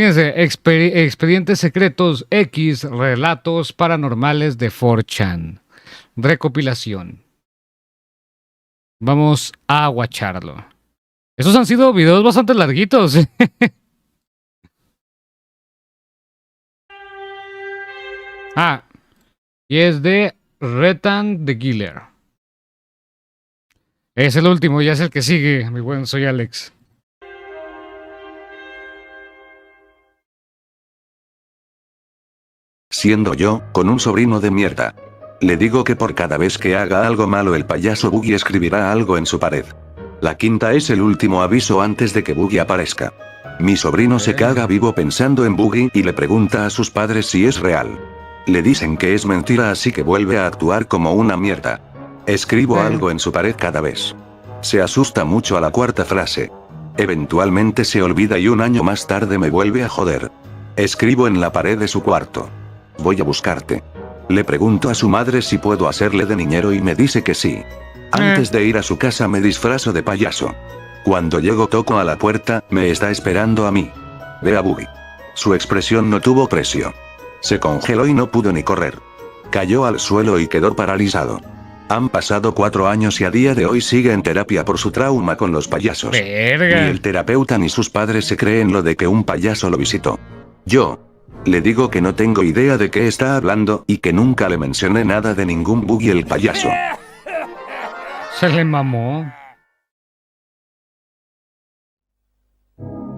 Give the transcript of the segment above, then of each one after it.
Fíjense, Expedientes Secretos X, Relatos Paranormales de 4chan. Recopilación. Vamos a guacharlo. Esos han sido videos bastante larguitos. Y es de Retan de Giller. Es el último, ya es el que sigue, mi buen Soy Alex. Siendo yo, con un sobrino de mierda. Le digo que por cada vez que haga algo malo el payaso Boogie escribirá algo en su pared. La quinta es el último aviso antes de que Boogie aparezca. Mi sobrino se caga vivo pensando en Boogie y le pregunta a sus padres si es real. Le dicen que es mentira, así que vuelve a actuar como una mierda. Escribo algo en su pared cada vez. Se asusta mucho a la cuarta frase. Eventualmente se olvida y un año más tarde me vuelve a joder. Escribo en la pared de su cuarto. Voy a buscarte. Le pregunto a su madre si puedo hacerle de niñero y me dice que sí. Antes de ir a su casa me disfrazo de payaso. Cuando llego toco a la puerta, me está esperando a mí. Ve a Boogie. Su expresión no tuvo precio. Se congeló y no pudo ni correr. Cayó al suelo y quedó paralizado. Han pasado 4 años y a día de hoy sigue en terapia por su trauma con los payasos. Verga. Ni el terapeuta ni sus padres se creen lo de que un payaso lo visitó. Yo le digo que no tengo idea de qué está hablando y que nunca le mencioné nada de ningún Boogie el payaso. Se le mamó.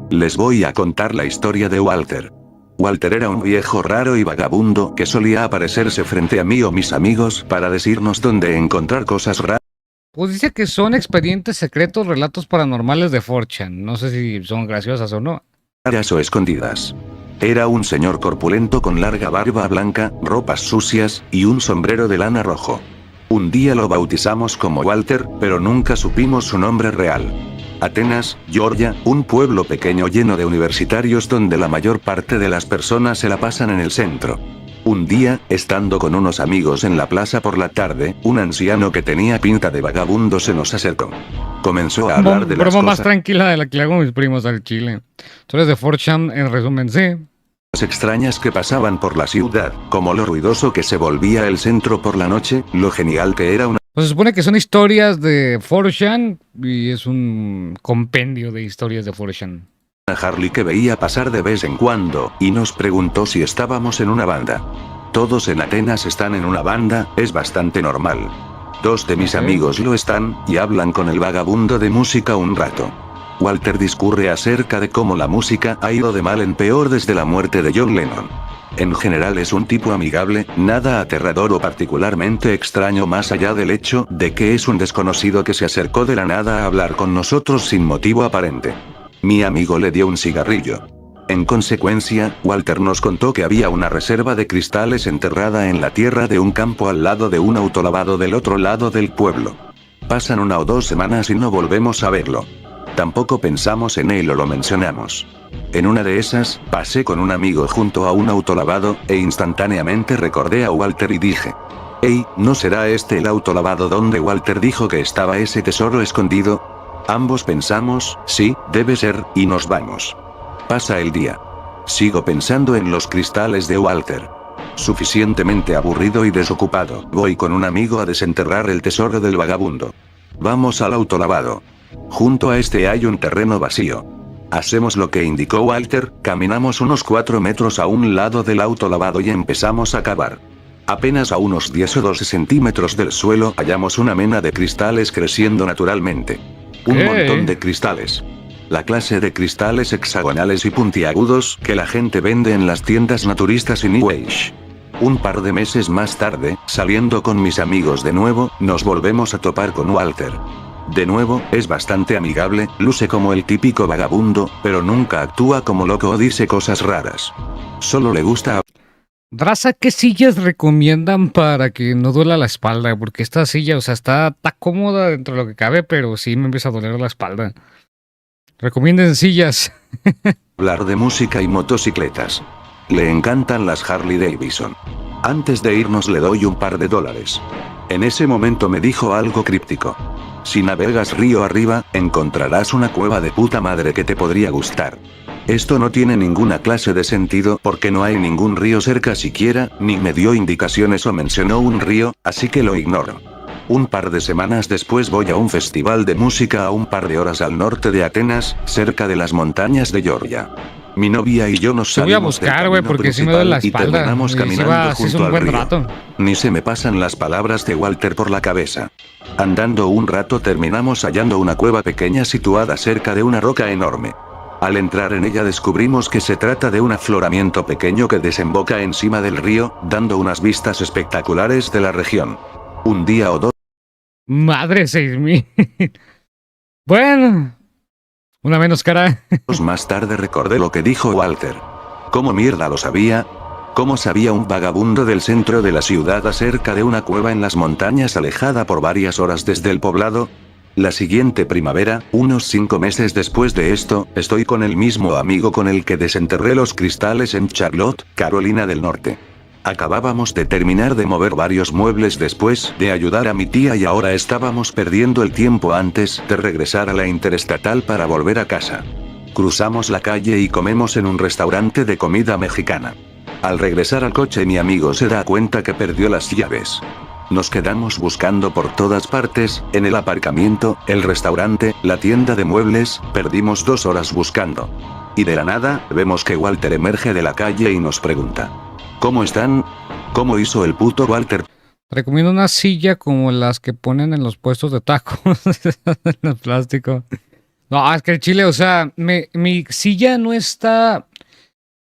Les voy a contar la historia de Walter. Walter era un viejo raro y vagabundo que solía aparecerse frente a mí o mis amigos para decirnos dónde encontrar cosas raras. Pues dice que son expedientes secretos, relatos paranormales de 4chan. No sé si son graciosas o no. O escondidas. Era un señor corpulento con larga barba blanca, ropas sucias, y un sombrero de lana rojo. Un día lo bautizamos como Walter, pero nunca supimos su nombre real. Atenas, Georgia, un pueblo pequeño lleno de universitarios donde la mayor parte de las personas se la pasan en el centro. Un día, estando con unos amigos en la plaza por la tarde, un anciano que tenía pinta de vagabundo se nos acercó. Comenzó a hablar de las broma más cosas tranquila de la que le hago a mis primos al chile. Tú eres de 4chan, en resumen, sí. extrañas que pasaban por la ciudad, como lo ruidoso que se volvía el centro por la noche, lo genial que era una Pues se supone que son historias de 4chan y es un compendio de historias de 4chan. Harley que veía pasar de vez en cuando, y nos preguntó si estábamos en una banda. Todos en Atenas están en una banda, es bastante normal. 2 de mis amigos lo están, y hablan con el vagabundo de música un rato. Walter discurre acerca de cómo la música ha ido de mal en peor desde la muerte de John Lennon. En general es un tipo amigable, nada aterrador o particularmente extraño más allá del hecho de que es un desconocido que se acercó de la nada a hablar con nosotros sin motivo aparente. Mi amigo le dio un cigarrillo. En consecuencia, Walter nos contó que había una reserva de cristales enterrada en la tierra de un campo al lado de un autolavado del otro lado del pueblo. Pasan 1 o 2 semanas y no volvemos a verlo. Tampoco pensamos en él o lo mencionamos. En una de esas, pasé con un amigo junto a un autolavado, e instantáneamente recordé a Walter y dije: «Hey, ¿no será este el autolavado donde Walter dijo que estaba ese tesoro escondido?» Ambos pensamos, sí, debe ser, y nos vamos. Pasa el día. Sigo pensando en los cristales de Walter. Suficientemente aburrido y desocupado, voy con un amigo a desenterrar el tesoro del vagabundo. Vamos al autolavado. Junto a este hay un terreno vacío. Hacemos lo que indicó Walter, caminamos unos 4 metros a un lado del autolavado y empezamos a cavar. Apenas a unos 10 o 12 centímetros del suelo hallamos una mena de cristales creciendo naturalmente. Un montón de cristales. La clase de cristales hexagonales y puntiagudos que la gente vende en las tiendas naturistas y New Age. Un par de meses más tarde, saliendo con mis amigos de nuevo, nos volvemos a topar con Walter. De nuevo, es bastante amigable, luce como el típico vagabundo, pero nunca actúa como loco o dice cosas raras. Solo le gusta... Raza, ¿qué sillas recomiendan para que no duela la espalda? Porque esta silla, o sea, está cómoda dentro de lo que cabe, pero sí me empieza a doler la espalda. Recomienden sillas. Hablar de música y motocicletas. Le encantan las Harley Davidson. Antes de irnos le doy un par de $. En ese momento me dijo algo críptico. Si navegas río arriba, encontrarás una cueva de puta madre que te podría gustar. Esto no tiene ninguna clase de sentido porque no hay ningún río cerca siquiera, ni me dio indicaciones o mencionó un río, así que lo ignoro. Un par de semanas después voy a un festival de música a un par de horas al norte de Atenas, cerca de las montañas de Georgia. Mi novia y yo nos Te voy a salimos del buscar, güey, camino porque sí me duele la principal y espalda. terminamos Y sí caminando va, sí es junto un al buen río. rato. Ni se me pasan las palabras de Walter por la cabeza. Andando un rato terminamos hallando una cueva pequeña situada cerca de una roca enorme. Al entrar en ella descubrimos que se trata de un afloramiento pequeño que desemboca encima del río, dando unas vistas espectaculares de la región. Un día o dos Madre 6000. Bueno, una menos cara. más tarde recordé lo que dijo Walter. ¿Cómo mierda lo sabía? ¿Cómo sabía un vagabundo del centro de la ciudad acerca de una cueva en las montañas alejada por varias horas desde el poblado? La siguiente primavera, unos 5 meses después de esto, estoy con el mismo amigo con el que desenterré los cristales en Charlotte, Carolina del Norte. Acabábamos de terminar de mover varios muebles después de ayudar a mi tía y ahora estábamos perdiendo el tiempo antes de regresar a la interestatal para volver a casa. Cruzamos la calle y comemos en un restaurante de comida mexicana. Al regresar al coche mi amigo se da cuenta que perdió las llaves. Nos quedamos buscando por todas partes, en el aparcamiento, el restaurante, la tienda de muebles, perdimos 2 horas buscando. Y de la nada, vemos que Walter emerge de la calle y nos pregunta: ¿cómo están? ¿Cómo hizo el puto Walter? Recomiendo una silla como las que ponen en los puestos de tacos. En el plástico. No, es que el chile, o sea, mi silla no está...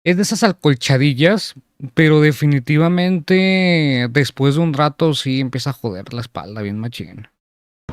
Es de esas alcolchadillas, pero definitivamente después de un rato sí empieza a joder la espalda bien machín.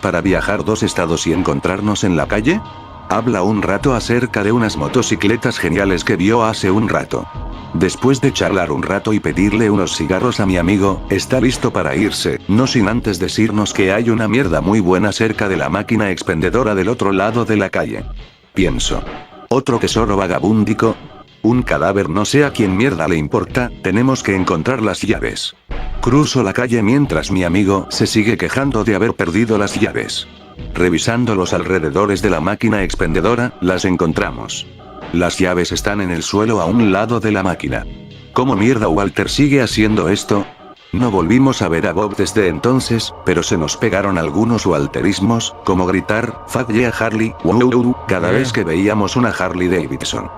¿Para viajar 2 estados y encontrarnos en la calle? Habla un rato acerca de unas motocicletas geniales que vio hace un rato. Después de charlar un rato y pedirle unos cigarros a mi amigo, está listo para irse, no sin antes decirnos que hay una mierda muy buena cerca de la máquina expendedora del otro lado de la calle. Pienso: ¿otro tesoro vagabúndico? Un cadáver, no sé a quién mierda le importa, tenemos que encontrar las llaves. Cruzo la calle mientras mi amigo se sigue quejando de haber perdido las llaves. Revisando los alrededores de la máquina expendedora, las encontramos. Las llaves están en el suelo a un lado de la máquina. ¿Cómo mierda Walter sigue haciendo esto? No volvimos a ver a Bob desde entonces, pero se nos pegaron algunos walterismos, como gritar, "Fuck yeah Harley", wow, cada vez que veíamos una Harley Davidson.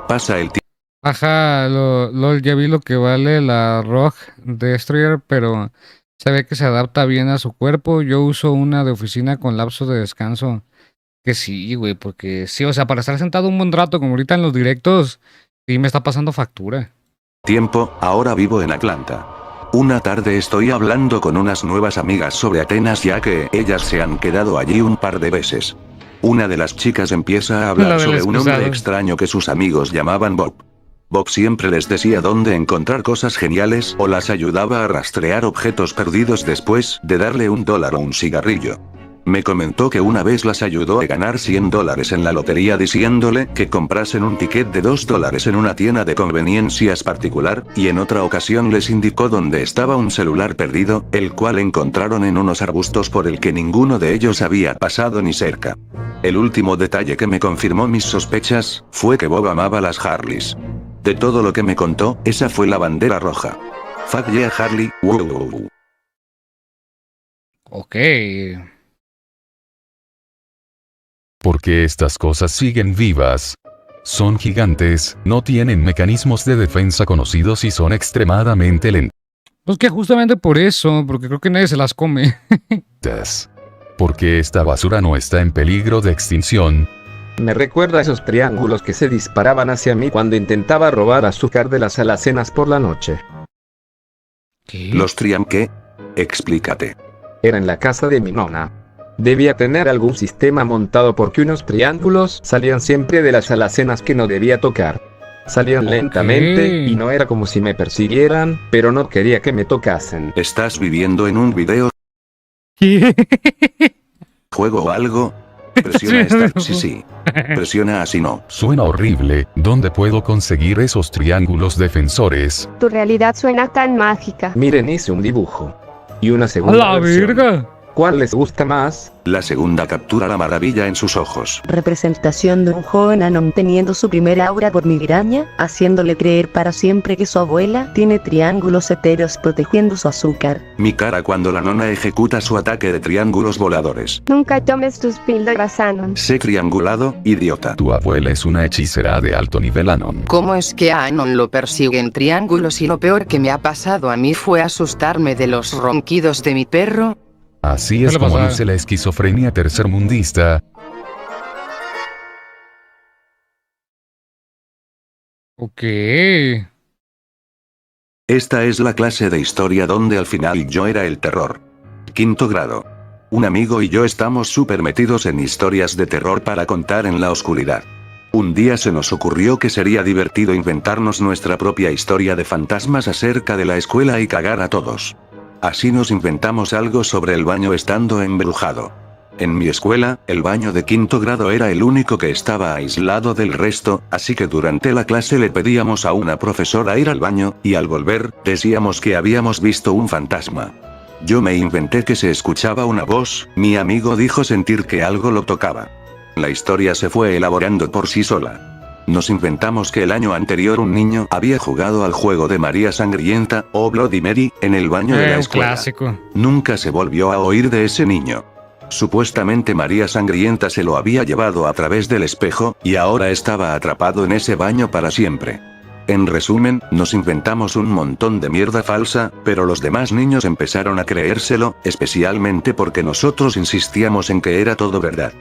Pasa el tiempo. Ajá, ya vi lo que vale la Rogue Destroyer, pero se ve que se adapta bien a su cuerpo. Yo uso una de oficina con lapso de descanso. Que sí, güey, porque sí, o sea, para estar sentado un buen rato, como ahorita en los directos, sí me está pasando factura. Ahora vivo en Atlanta. Una tarde estoy hablando con unas nuevas amigas sobre Atenas ya que ellas se han quedado allí un par de veces. Una de las chicas empieza a hablar sobre un hombre extraño que sus amigos llamaban Bob. Bob siempre les decía dónde encontrar cosas geniales o las ayudaba a rastrear objetos perdidos después de darle $1 o un cigarrillo. Me comentó que una vez las ayudó a ganar $100 en la lotería diciéndole que comprasen un ticket de $2 en una tienda de conveniencias particular, y en otra ocasión les indicó dónde estaba un celular perdido, el cual encontraron en unos arbustos por el que ninguno de ellos había pasado ni cerca. El último detalle que me confirmó mis sospechas fue que Bob amaba las Harleys. De todo lo que me contó, esa fue la bandera roja. Fuck yeah Harley, wow. Ok. Porque estas cosas siguen vivas. Son gigantes, no tienen mecanismos de defensa conocidos y son extremadamente Pues que justamente por eso, porque creo que nadie se las come. lentas. Porque esta basura no está en peligro de extinción. Me recuerda a esos triángulos que se disparaban hacia mí cuando intentaba robar azúcar de las alacenas por la noche. ¿Qué? ¿Los ¿qué? Explícate. Era en la casa de mi nona. Debía tener algún sistema montado porque unos triángulos salían siempre de las alacenas que no debía tocar. Salían lentamente y no era como si me persiguieran, pero no quería que me tocasen. ¿Estás viviendo en un video ¿Qué? juego o algo? Presiona esta, sí. Presiona así no. Suena horrible. ¿Dónde puedo conseguir esos triángulos defensores? Tu realidad suena tan mágica. Miren, hice un dibujo. Y una ¡A segunda la versión. verga! ¿Cuál les gusta más? La segunda captura la maravilla en sus ojos. Representación de un joven Anon teniendo su primer aura por migraña, haciéndole creer para siempre que su abuela tiene triángulos heteros protegiendo su azúcar. Mi cara cuando la nona ejecuta su ataque de triángulos voladores. Nunca tomes tus píldoras, Anon. Sé triangulado, idiota. Tu abuela es una hechicera de alto nivel, Anon. ¿Cómo es que a Anon lo persiguen triángulos y lo peor que me ha pasado a mí fue asustarme de los ronquidos de mi perro? Así es Suele como pasar. luce la esquizofrenia tercermundista. Ok. Esta es la clase de historia donde al final yo era el terror. Quinto grado. Un amigo y yo estamos súper metidos en historias de terror para contar en la oscuridad. Un día se nos ocurrió que sería divertido inventarnos nuestra propia historia de fantasmas acerca de la escuela y cagar a todos. Así nos inventamos algo sobre el baño estando embrujado. En mi escuela, el baño de quinto grado era el único que estaba aislado del resto, así que durante la clase le pedíamos a una profesora ir al baño, y al volver, decíamos que habíamos visto un fantasma. Yo me inventé que se escuchaba una voz, mi amigo dijo sentir que algo lo tocaba. La historia se fue elaborando por sí sola. Nos inventamos que el año anterior un niño había jugado al juego de María Sangrienta, o Bloody Mary, en el baño de la Un escuela. clásico. Nunca se volvió a oír de ese niño. Supuestamente María Sangrienta se lo había llevado a través del espejo, y ahora estaba atrapado en ese baño para siempre. En resumen, nos inventamos un montón de mierda falsa, pero los demás niños empezaron a creérselo, especialmente porque nosotros insistíamos en que era todo verdad.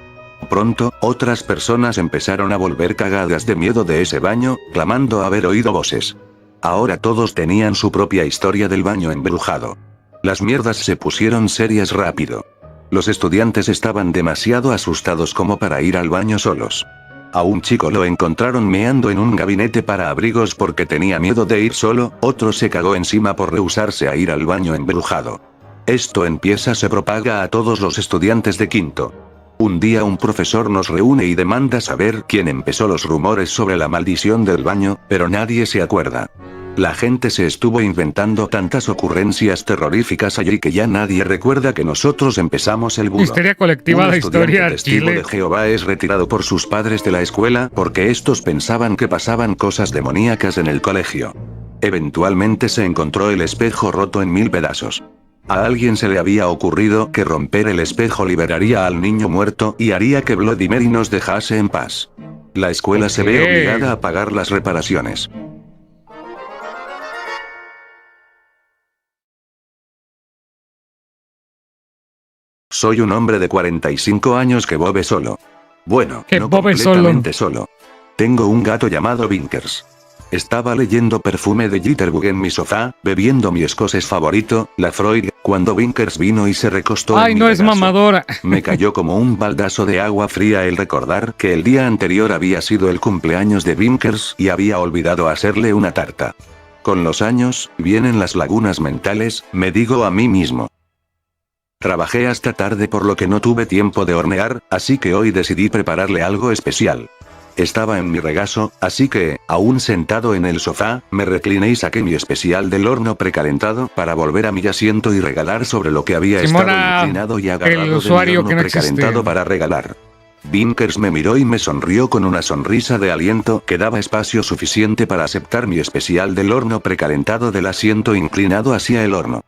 Pronto, otras personas empezaron a volver cagadas de miedo de ese baño, clamando haber oído voces. Ahora todos tenían su propia historia del baño embrujado. Las mierdas se pusieron serias rápido. Los estudiantes estaban demasiado asustados como para ir al baño solos. A un chico lo encontraron meando en un gabinete para abrigos porque tenía miedo de ir solo, otro se cagó encima por rehusarse a ir al baño embrujado. Esto se propaga a todos los estudiantes de quinto. Un día un profesor nos reúne y demanda saber quién empezó los rumores sobre la maldición del baño, pero nadie se acuerda. La gente se estuvo inventando tantas ocurrencias terroríficas allí que ya nadie recuerda que nosotros empezamos el bulo. Histeria colectiva Un de estudiante historia testigo Chile. de Jehová es retirado por sus padres de la escuela porque estos pensaban que pasaban cosas demoníacas en el colegio. Eventualmente se encontró el espejo roto en 1000 pedazos. A alguien se le había ocurrido que romper el espejo liberaría al niño muerto y haría que Bloody Mary nos dejase en paz. La escuela se ve Ok. obligada a pagar las reparaciones. Soy un hombre de 45 años que vive solo. Bueno, Que no vive completamente solo. Tengo un gato llamado Vinkers. Estaba leyendo Perfume de Jitterbug en mi sofá, bebiendo mi escocés favorito, la Freud, cuando Vinkers vino y se recostó Ay, en mi no es regazo. mamadora. Me cayó como un baldazo de agua fría el recordar que el día anterior había sido el cumpleaños de Vinkers y había olvidado hacerle una tarta. Con los años, vienen las lagunas mentales, me digo a mí mismo. Trabajé hasta tarde por lo que no tuve tiempo de hornear, así que hoy decidí prepararle algo especial. Estaba en mi regazo, así que, aún sentado en el sofá, me recliné y saqué mi especial del horno precalentado para volver a mi asiento y regalar sobre lo que había Simona, estado inclinado y agarrado el de mi usuario horno que no existe. precalentado para regalar. Vinkers me miró y me sonrió con una sonrisa de aliento que daba espacio suficiente para aceptar mi especial del horno precalentado del asiento inclinado hacia el horno.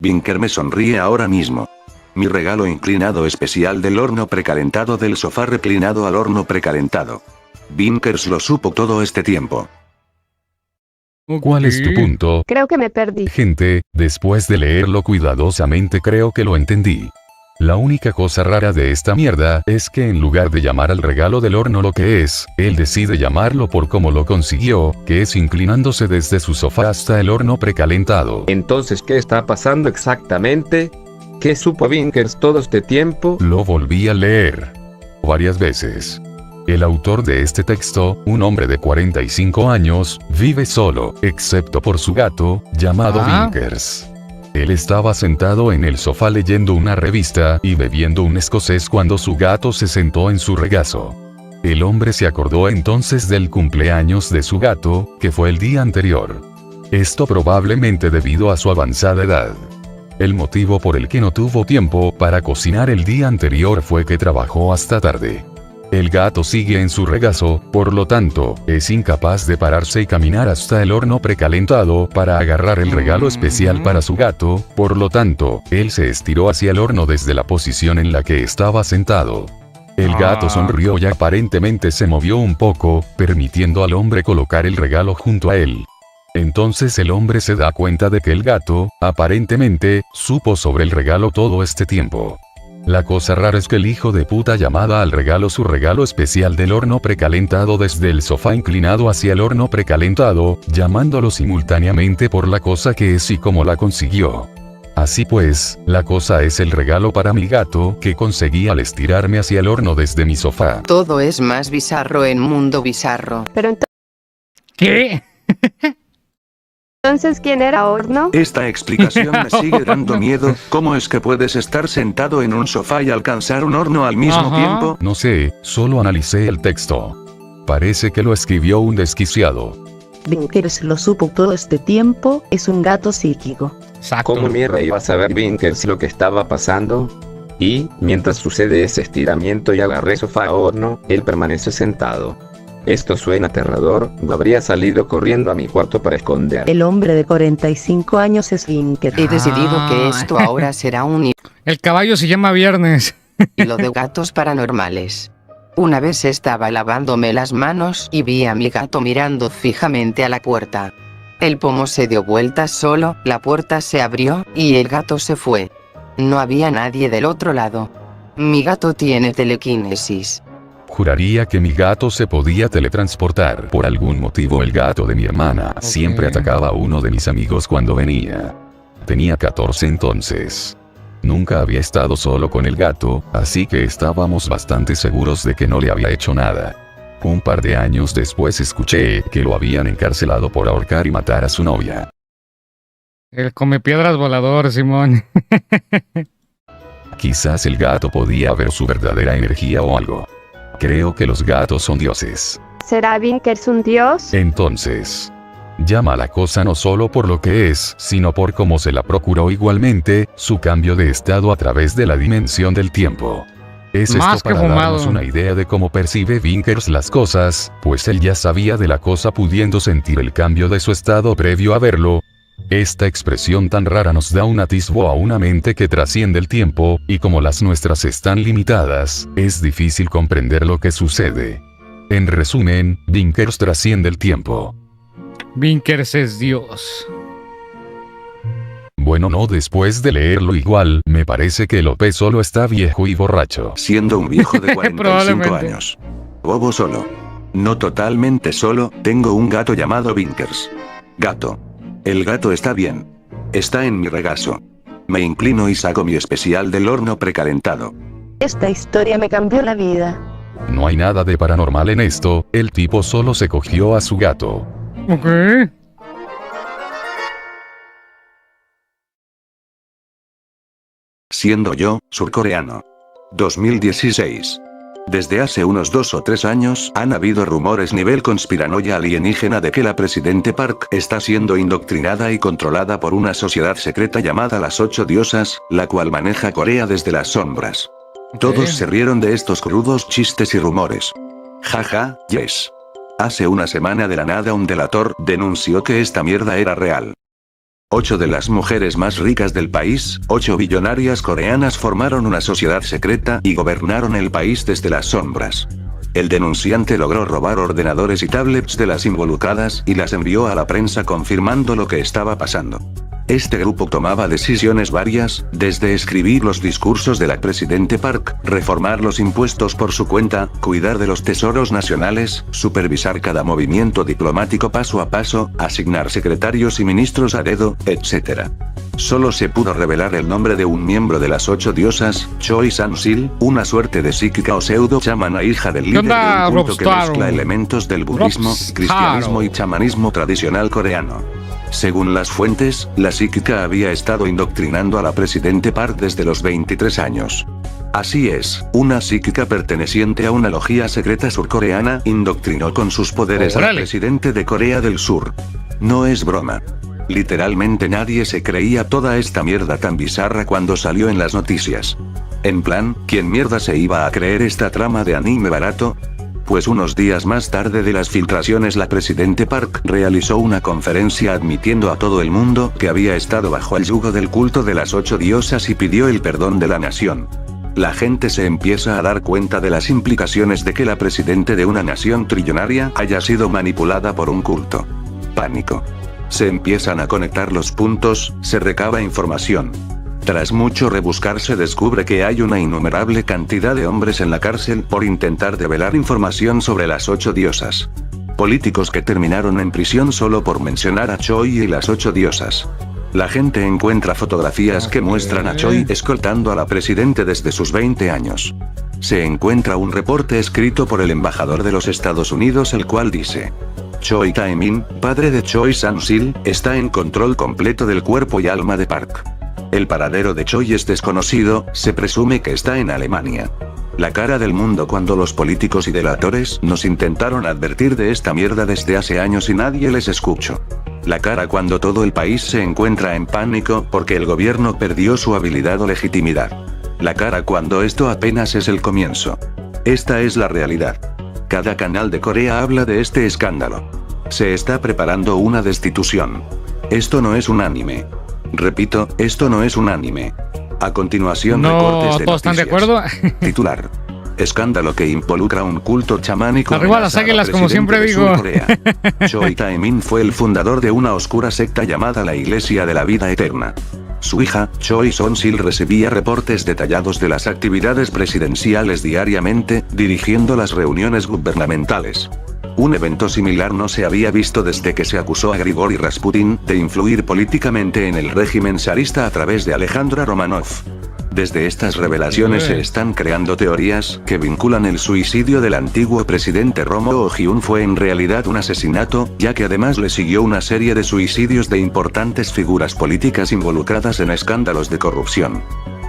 Vinker me sonríe ahora mismo. Mi regalo inclinado especial del horno precalentado del sofá reclinado al horno precalentado. Vinkers lo supo todo este tiempo. ¿Cuál es tu Ok. punto? Creo que me perdí. Gente, después de leerlo cuidadosamente creo que lo entendí. La única cosa rara de esta mierda es que en lugar de llamar al regalo del horno lo que es, él decide llamarlo por cómo lo consiguió, que es inclinándose desde su sofá hasta el horno precalentado. Entonces, ¿qué está pasando exactamente? ¿Qué supo Vinkers todo este tiempo? Lo volví a leer varias veces. El autor de este texto, un hombre de 45 años, vive solo, excepto por su gato, llamado Vinkers. Él estaba sentado en el sofá leyendo una revista y bebiendo un escocés cuando su gato se sentó en su regazo. El hombre se acordó entonces del cumpleaños de su gato, que fue el día anterior. Esto probablemente debido a su avanzada edad. El motivo por el que no tuvo tiempo para cocinar el día anterior fue que trabajó hasta tarde. El gato sigue en su regazo, por lo tanto, es incapaz de pararse y caminar hasta el horno precalentado para agarrar el regalo especial para su gato, por lo tanto, él se estiró hacia el horno desde la posición en la que estaba sentado. El gato sonrió y aparentemente se movió un poco, permitiendo al hombre colocar el regalo junto a él. Entonces el hombre se da cuenta de que el gato, aparentemente, supo sobre el regalo todo este tiempo. La cosa rara es que el hijo de puta llamaba al regalo su regalo especial del horno precalentado desde el sofá inclinado hacia el horno precalentado, llamándolo simultáneamente por la cosa que es y cómo la consiguió. Así pues, la cosa es el regalo para mi gato que conseguí al estirarme hacia el horno desde mi sofá. Todo es más bizarro en Mundo Bizarro. Pero ¿Qué? entonces, ¿quién era Horno? Esta explicación me sigue dando miedo. ¿Cómo es que puedes estar sentado en un sofá y alcanzar un horno al mismo tiempo? No sé, solo analicé el texto. Parece que lo escribió un desquiciado. Vinkers lo supo todo este tiempo, es un gato psíquico. Exacto. ¿Cómo mierda iba a saber Vinkers lo que estaba pasando? Y, mientras sucede ese estiramiento y agarré sofá a horno, él permanece sentado. Esto suena aterrador, habría salido corriendo a mi cuarto para esconder. El hombre de 45 años es Vinker. He decidido que esto ahora será un El caballo se llama Viernes. hilo de gatos paranormales. Una vez estaba lavándome las manos y vi a mi gato mirando fijamente a la puerta. El pomo se dio vueltas solo, la puerta se abrió, y el gato se fue. No había nadie del otro lado. Mi gato tiene telequinesis. Juraría que mi gato se podía teletransportar. Por algún motivo el gato de mi hermana siempre atacaba a uno de mis amigos cuando venía. Tenía 14 entonces. Nunca había estado solo con el gato, así que estábamos bastante seguros de que no le había hecho nada. Un par de años después escuché que lo habían encarcelado por ahorcar y matar a su novia. El come piedras volador, Simón. Quizás el gato podía ver su verdadera energía o algo. Creo que los gatos son dioses. ¿Será Vinkers un dios? Entonces, llama a la cosa no solo por lo que es, sino por cómo se la procuró igualmente, su cambio de estado a través de la dimensión del tiempo. Es Más esto que para darnos fumado. una idea de cómo percibe Vinkers las cosas, pues él ya sabía de la cosa pudiendo sentir el cambio de su estado previo a verlo. Esta expresión tan rara nos da un atisbo a una mente que trasciende el tiempo, y como las nuestras están limitadas, es difícil comprender lo que sucede. En resumen, Vinkers trasciende el tiempo. Vinkers es Dios. Bueno, no, después de leerlo igual, me parece que López solo está viejo y borracho. Siendo un viejo de 45 Probablemente. años. Bobo solo. No totalmente solo, tengo un gato llamado Vinkers. Gato. El gato está bien. Está en mi regazo. Me inclino y saco mi especial del horno precalentado. Esta historia me cambió la vida. No hay nada de paranormal en esto, el tipo solo se cogió a su gato. Ok. Siendo yo, surcoreano. 2016. Desde hace unos 2 o 3 años han habido rumores nivel conspiranoia alienígena de que la presidente Park está siendo indoctrinada y controlada por una sociedad secreta llamada las 8 diosas, la cual maneja Corea desde las sombras. Todos se rieron de estos crudos chistes y rumores. Jaja, yes. Hace una semana de la nada un delator denunció que esta mierda era real. 8 de las mujeres más ricas del país, 8 billonarias coreanas formaron una sociedad secreta y gobernaron el país desde las sombras. El denunciante logró robar ordenadores y tablets de las involucradas y las envió a la prensa confirmando lo que estaba pasando. Este grupo tomaba decisiones varias, desde escribir los discursos de la presidente Park, reformar los impuestos por su cuenta, cuidar de los tesoros nacionales, supervisar cada movimiento diplomático paso a paso, asignar secretarios y ministros a dedo, etc. Solo se pudo revelar el nombre de un miembro de las 8 diosas, Choi San-sil, una suerte de psíquica o pseudo-chamana hija del líder de onda, un culto que Robstar? mezcla elementos del budismo, Robstar. cristianismo y chamanismo tradicional coreano. Según las fuentes, la psíquica había estado indoctrinando a la presidente Park desde los 23 años. Así es, una psíquica perteneciente a una logia secreta surcoreana indoctrinó con sus poderes al Órale. presidente de Corea del Sur. No es broma. Literalmente nadie se creía toda esta mierda tan bizarra cuando salió en las noticias. En plan, ¿quién mierda se iba a creer esta trama de anime barato? Pues unos días más tarde de las filtraciones la presidente Park realizó una conferencia admitiendo a todo el mundo que había estado bajo el yugo del culto de las 8 diosas y pidió el perdón de la nación. La gente se empieza a dar cuenta de las implicaciones de que la presidente de una nación trillonaria haya sido manipulada por un culto. Pánico. Se empiezan a conectar los puntos, se recaba información. Tras mucho rebuscar se descubre que hay una innumerable cantidad de hombres en la cárcel por intentar develar información sobre las 8 diosas. Políticos que terminaron en prisión solo por mencionar a Choi y las 8 diosas. La gente encuentra fotografías que muestran a Choi escoltando a la presidente desde sus 20 años. Se encuentra un reporte escrito por el embajador de los Estados Unidos el cual dice: Choi Tae-min, padre de Choi Sang-sil, está en control completo del cuerpo y alma de Park. El paradero de Choi es desconocido, se presume que está en Alemania. La cara del mundo cuando los políticos y delatores nos intentaron advertir de esta mierda desde hace años y nadie les escuchó. La cara cuando todo el país se encuentra en pánico porque el gobierno perdió su habilidad o legitimidad. La cara cuando esto apenas es el comienzo. Esta es la realidad. Cada canal de Corea habla de este escándalo. Se está preparando una destitución. Esto no es un anime. Repito, esto no es un anime. A continuación, recortes de ¿todos están de noticias. acuerdo? Titular: escándalo que involucra un culto chamánico. Arriba las amenaza a la águilas, como siempre presidente de digo. Sur-Corea. Choi Tae-min fue el fundador de una oscura secta llamada la Iglesia de la Vida Eterna. Su hija, Choi Sang-sil, recibía reportes detallados de las actividades presidenciales diariamente, dirigiendo las reuniones gubernamentales. Un evento similar no se había visto desde que se acusó a Grigori Rasputin de influir políticamente en el régimen zarista a través de Alejandra Romanov. Desde estas revelaciones se están creando teorías que vinculan el suicidio del antiguo presidente Roh Moo-hyun fue en realidad un asesinato, ya que además le siguió una serie de suicidios de importantes figuras políticas involucradas en escándalos de corrupción.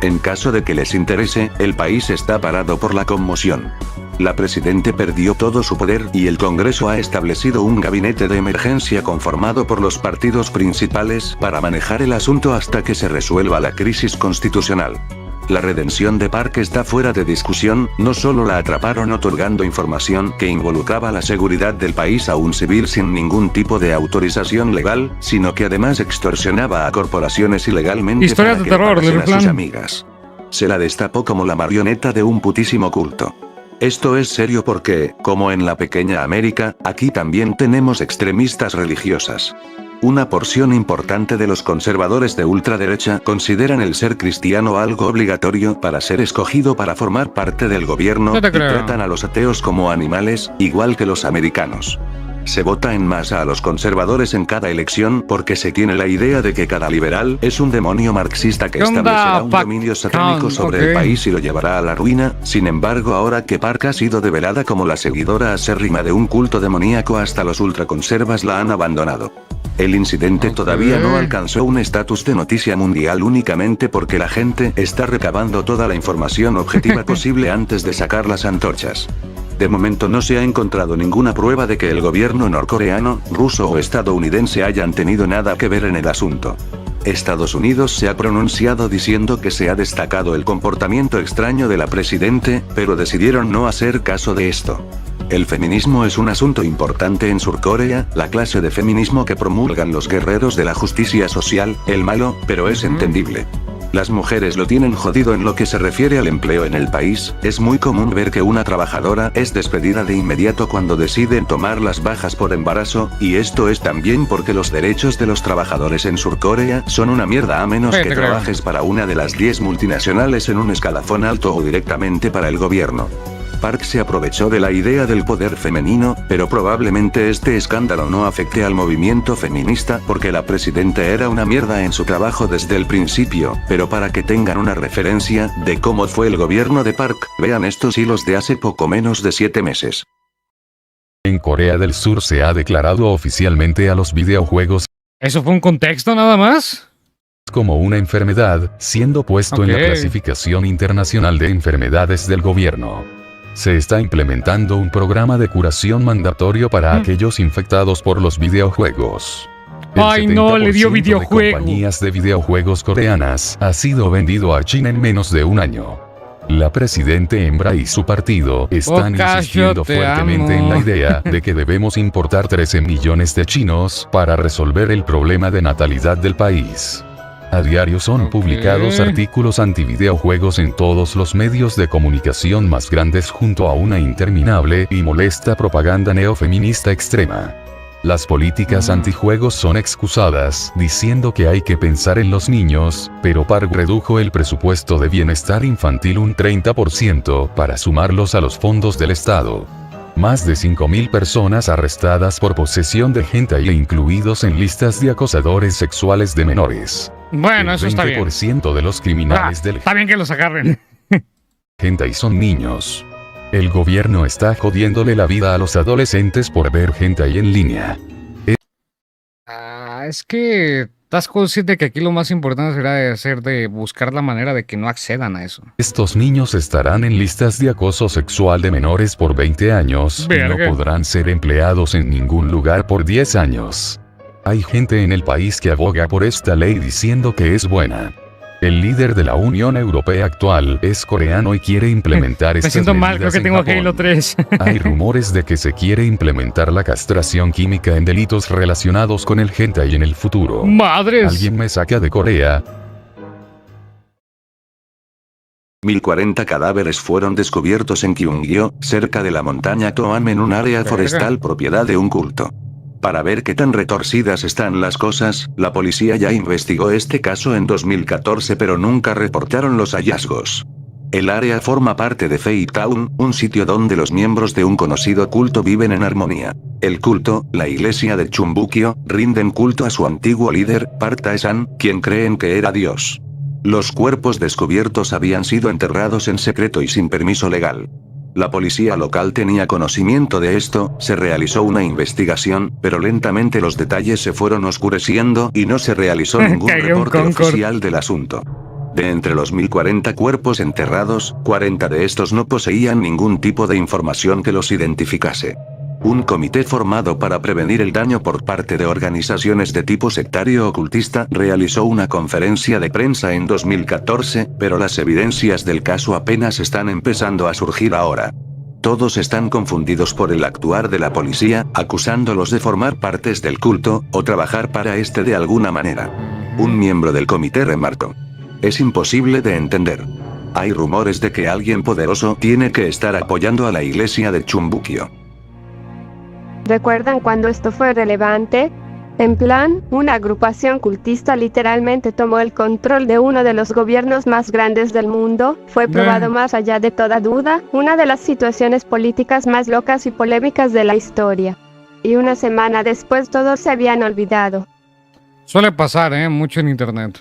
En caso de que les interese, el país está parado por la conmoción. La presidente perdió todo su poder y el Congreso ha establecido un gabinete de emergencia conformado por los partidos principales para manejar el asunto hasta que se resuelva la crisis constitucional. La redención de Park está fuera de discusión, no solo la atraparon otorgando información que involucraba la seguridad del país a un civil sin ningún tipo de autorización legal, sino que además extorsionaba a corporaciones ilegalmente Historias para de que terror, pagasen Little a sus Plan. amigas. Se la destapó como la marioneta de un putísimo culto. Esto es serio porque, como en la pequeña América, aquí también tenemos extremistas religiosas. Una porción importante de los conservadores de ultraderecha consideran el ser cristiano algo obligatorio para ser escogido para formar parte del gobierno, No te y creo. tratan a los ateos como animales, igual que los americanos. Se vota en masa a los conservadores en cada elección porque se tiene la idea de que cada liberal es un demonio marxista que ¿Qué onda, establecerá un Pac? dominio satánico sobre Ok. el país y lo llevará a la ruina. Sin embargo, ahora que Park ha sido develada como la seguidora acérrima de un culto demoníaco, hasta los ultraconservas la han abandonado. El incidente todavía no alcanzó un estatus de noticia mundial únicamente porque la gente está recabando toda la información objetiva posible antes de sacar las antorchas. De momento no se ha encontrado ninguna prueba de que el gobierno norcoreano, ruso o estadounidense hayan tenido nada que ver en el asunto. Estados Unidos se ha pronunciado diciendo que se ha destacado el comportamiento extraño de la presidente, pero decidieron no hacer caso de esto. El feminismo es un asunto importante en Surcorea, la clase de feminismo que promulgan los guerreros de la justicia social, el malo, pero es entendible. Las mujeres lo tienen jodido en lo que se refiere al empleo en el país. Es muy común ver que una trabajadora es despedida de inmediato cuando deciden tomar las bajas por embarazo, y esto es también porque los derechos de los trabajadores en Surcorea son una mierda a menos Sí, que te creo. trabajes para una de las 10 multinacionales en un escalafón alto o directamente para el gobierno. Park se aprovechó de la idea del poder femenino, pero probablemente este escándalo no afecte al movimiento feminista porque la presidenta era una mierda en su trabajo desde el principio, pero para que tengan una referencia de cómo fue el gobierno de Park, vean estos hilos de hace poco menos de 7 meses. En Corea del Sur se ha declarado oficialmente a los videojuegos ¿Eso fue un contexto nada más? como una enfermedad, siendo puesto en la Ok. clasificación internacional de enfermedades del gobierno. Se está implementando un programa de curación mandatorio para aquellos infectados por los videojuegos. Ay, no, le dio 70% de videojuego. compañías de videojuegos coreanas ha sido vendido a China en menos de un año. La presidente hembra y su partido están Boca, insistiendo yo te fuertemente en amo. la idea de que debemos importar 13 millones de chinos para resolver el problema de natalidad del país. A diario son publicados artículos antivideojuegos en todos los medios de comunicación más grandes junto a una interminable y molesta propaganda neofeminista extrema. Las políticas antijuegos son excusadas, diciendo que hay que pensar en los niños, pero Park redujo el presupuesto de bienestar infantil un 30% para sumarlos a los fondos del Estado. Más de 5.000 personas arrestadas por posesión de hentai incluidos en listas de acosadores sexuales de menores. Bueno, El eso está bien. 20% de los criminales del Está bien que los agarren. hentai son niños. El gobierno está jodiéndole la vida a los adolescentes por ver hentai en línea. Es que estás consciente que aquí lo más importante será de buscar la manera de que no accedan a eso. Estos niños estarán en listas de acoso sexual de menores por 20 años y Verga. no podrán ser empleados en ningún lugar por 10 años. Hay gente en el país que aboga por esta ley diciendo que es buena. El líder de la Unión Europea actual es coreano y quiere implementar Me estas siento mal, creo medidas que en tengo Japón. Halo 3. Hay rumores de que se quiere implementar la castración química en delitos relacionados con el hentai en el futuro. ¡Madres! Alguien me saca de Corea. 1040 cadáveres fueron descubiertos en Gyeonggi, cerca de la montaña Toam en un área Verga. forestal propiedad de un culto. Para ver qué tan retorcidas están las cosas, la policía ya investigó este caso en 2014 pero nunca reportaron los hallazgos. El área forma parte de Fae Town, un sitio donde los miembros de un conocido culto viven en armonía. El culto, la iglesia de Chumbukyo, rinden culto a su antiguo líder, Park Tae-san, quien creen que era Dios. Los cuerpos descubiertos habían sido enterrados en secreto y sin permiso legal. La policía local tenía conocimiento de esto, se realizó una investigación, pero lentamente los detalles se fueron oscureciendo y no se realizó ningún Cayó un reporte Concorde. oficial del asunto. De entre los 1040 cuerpos enterrados, 40 de estos no poseían ningún tipo de información que los identificase. Un comité formado para prevenir el daño por parte de organizaciones de tipo sectario ocultista realizó una conferencia de prensa en 2014, pero las evidencias del caso apenas están empezando a surgir ahora. Todos están confundidos por el actuar de la policía, acusándolos de formar partes del culto, o trabajar para este de alguna manera. Un miembro del comité remarcó: "Es imposible de entender. Hay rumores de que alguien poderoso tiene que estar apoyando a la iglesia de Chumbukyo". ¿Recuerdan cuando esto fue relevante? En plan, una agrupación cultista literalmente tomó el control de uno de los gobiernos más grandes del mundo. Fue probado más allá de toda duda, una de las situaciones políticas más locas y polémicas de la historia. Y una semana después todos se habían olvidado. Suele pasar, mucho en internet.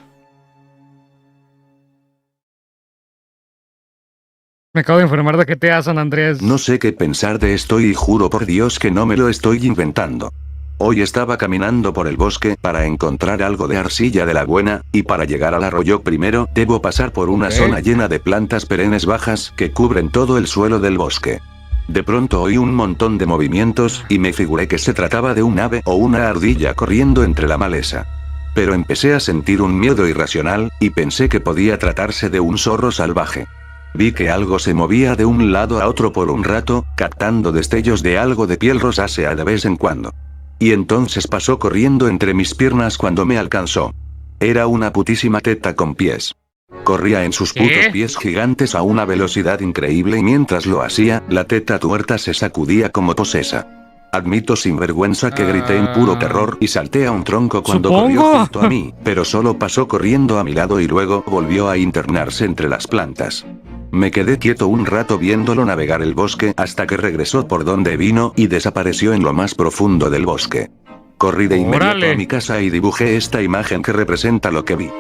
Me acabo de informar de que te San Andrés. No sé qué pensar de esto y juro por Dios que no me lo estoy inventando. Hoy estaba caminando por el bosque para encontrar algo de arcilla de la buena, y para llegar al arroyo primero debo pasar por una zona llena de plantas perennes bajas que cubren todo el suelo del bosque. De pronto oí un montón de movimientos y me figuré que se trataba de un ave o una ardilla corriendo entre la maleza. Pero empecé a sentir un miedo irracional, y pensé que podía tratarse de un zorro salvaje. Vi que algo se movía de un lado a otro por un rato, captando destellos de algo de piel rosácea de vez en cuando. Y entonces pasó corriendo entre mis piernas cuando me alcanzó. Era una putísima teta con pies. Corría en sus putos pies gigantes a una velocidad increíble y mientras lo hacía, la teta tuerta se sacudía como posesa. Admito sin vergüenza que grité en puro terror y salté a un tronco cuando corrió junto a mí, pero solo pasó corriendo a mi lado y luego volvió a internarse entre las plantas. Me quedé quieto un rato viéndolo navegar el bosque hasta que regresó por donde vino y desapareció en lo más profundo del bosque. Corrí de inmediato a mi casa y dibujé esta imagen que representa lo que vi.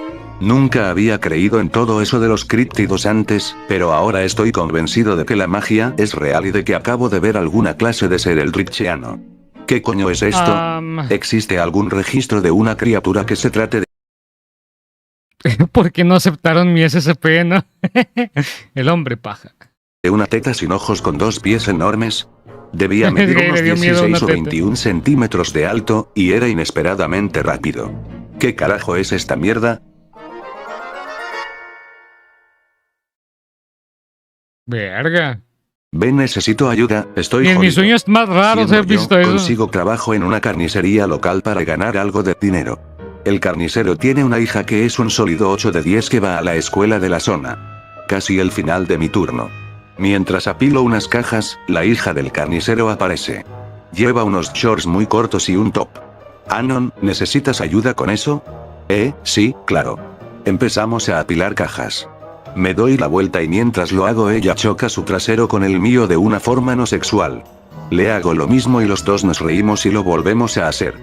Nunca había creído en todo eso de los críptidos antes, pero ahora estoy convencido de que la magia es real y de que acabo de ver alguna clase de ser eldritchiano. ¿Qué coño es esto? ¿Existe algún registro de una criatura que se trate de ¿Por qué no aceptaron mi SCP, no? El hombre paja. una teta sin ojos con dos pies enormes? Debía medir Le unos dio miedo a 16 o una teta. 21 centímetros de alto, y era inesperadamente rápido. ¿Qué carajo es esta mierda? Verga. Ven, necesito ayuda, estoy Y en mis jodido. sueños más raros Siendo he visto yo, eso. consigo trabajo en una carnicería local para ganar algo de dinero. El carnicero tiene una hija que es un sólido 8 de 10 que va a la escuela de la zona. Casi el final de mi turno. Mientras apilo unas cajas, la hija del carnicero aparece. Lleva unos shorts muy cortos y un top. Anon, ¿necesitas ayuda con eso? Sí, claro. Empezamos a apilar cajas. Me doy la vuelta y mientras lo hago ella choca su trasero con el mío de una forma no sexual. Le hago lo mismo y los dos nos reímos y lo volvemos a hacer.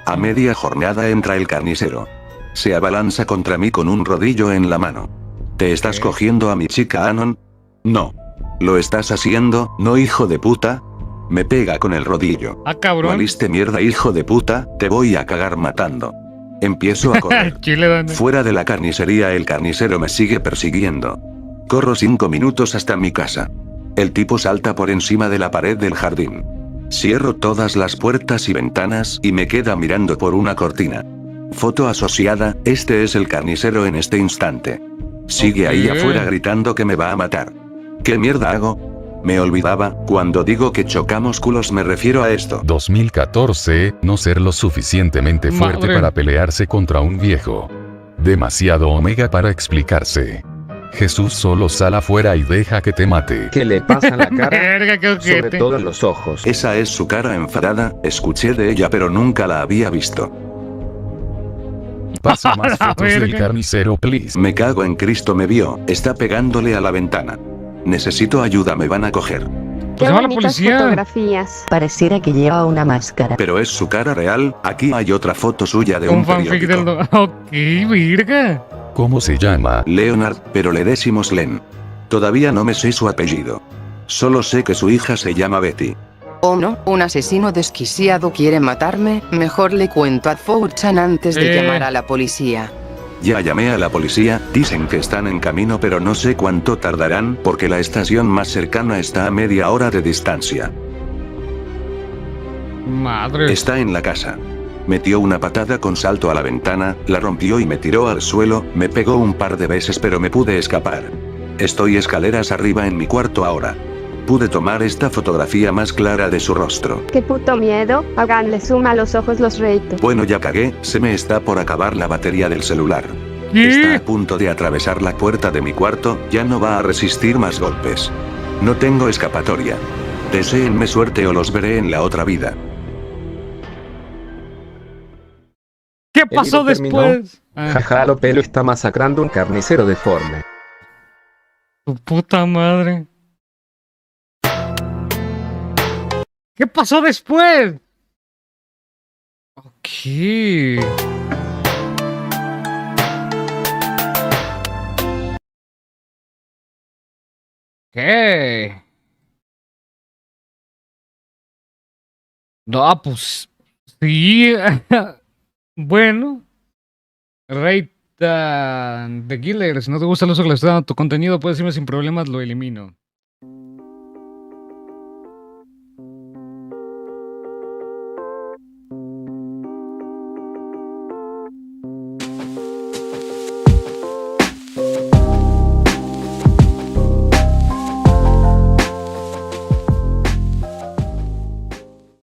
A media jornada entra el carnicero. Se abalanza contra mí con un rodillo en la mano. ¿Te estás cogiendo a mi chica, Anon? No. ¿Lo estás haciendo, no, hijo de puta? Me pega con el rodillo. Ah, cabrón. ¿Valiste mierda, hijo de puta? Te voy a cagar matando. Empiezo a correr. Chile, ¿dónde? Fuera de la carnicería el carnicero me sigue persiguiendo. Corro 5 minutos hasta mi casa. El tipo salta por encima de la pared del jardín. Cierro todas las puertas y ventanas y me queda mirando por una cortina. Foto asociada, este es el carnicero en este instante. Sigue ahí Ok. afuera gritando que me va a matar. ¿Qué mierda hago? Me olvidaba, cuando digo que chocamos culos me refiero a esto. 2014, no ser lo suficientemente fuerte Madre. para pelearse contra un viejo. Demasiado omega para explicarse. Jesús solo sal afuera y deja que te mate. ¿Qué le pasa en la cara? Verga, qué Sobre ojete. todo en los ojos. Esa es su cara enfadada, escuché de ella pero nunca la había visto. Pasa más La fotos del verga. carnicero, please. Me cago en Cristo, me vio, está pegándole a la ventana. Necesito ayuda, me van a coger. Qué llama a la bonitas policía. fotografías. Pareciera que lleva una máscara. Pero es su cara real, aquí hay otra foto suya de Un un fanfic del... periódico. Ok, verga. ¿Cómo se llama? Leonard, pero le decimos Len. Todavía no me sé su apellido. Solo sé que su hija se llama Betty. Oh no, un asesino desquiciado quiere matarme, mejor le cuento a 4chan antes de llamar a la policía. Ya llamé a la policía, dicen que están en camino pero no sé cuánto tardarán porque la estación más cercana está a media hora de distancia. Madre. Está en la casa. Metió una patada con salto a la ventana, la rompió y me tiró al suelo, me pegó un par de veces pero me pude escapar. Estoy escaleras arriba en mi cuarto ahora. Pude tomar esta fotografía más clara de su rostro. Qué puto miedo. Háganle zoom a los ojos los reitos. Bueno, ya cagué, se me está por acabar la batería del celular. Está a ¿Qué? punto de atravesar la puerta de mi cuarto, ya no va a resistir más golpes. No tengo escapatoria. Deséenme suerte o los veré en la otra vida. ¿Qué pasó hilo terminó. después? Ah, Jaja, lo pelo está masacrando un carnicero deforme. tu puta madre. ¿Qué pasó después? Ok. ¿Qué? No, pues sí. Bueno. Rate the Killer. Si no te gusta el uso que le estoy dando a tu contenido, puedes irme sin problemas, lo elimino.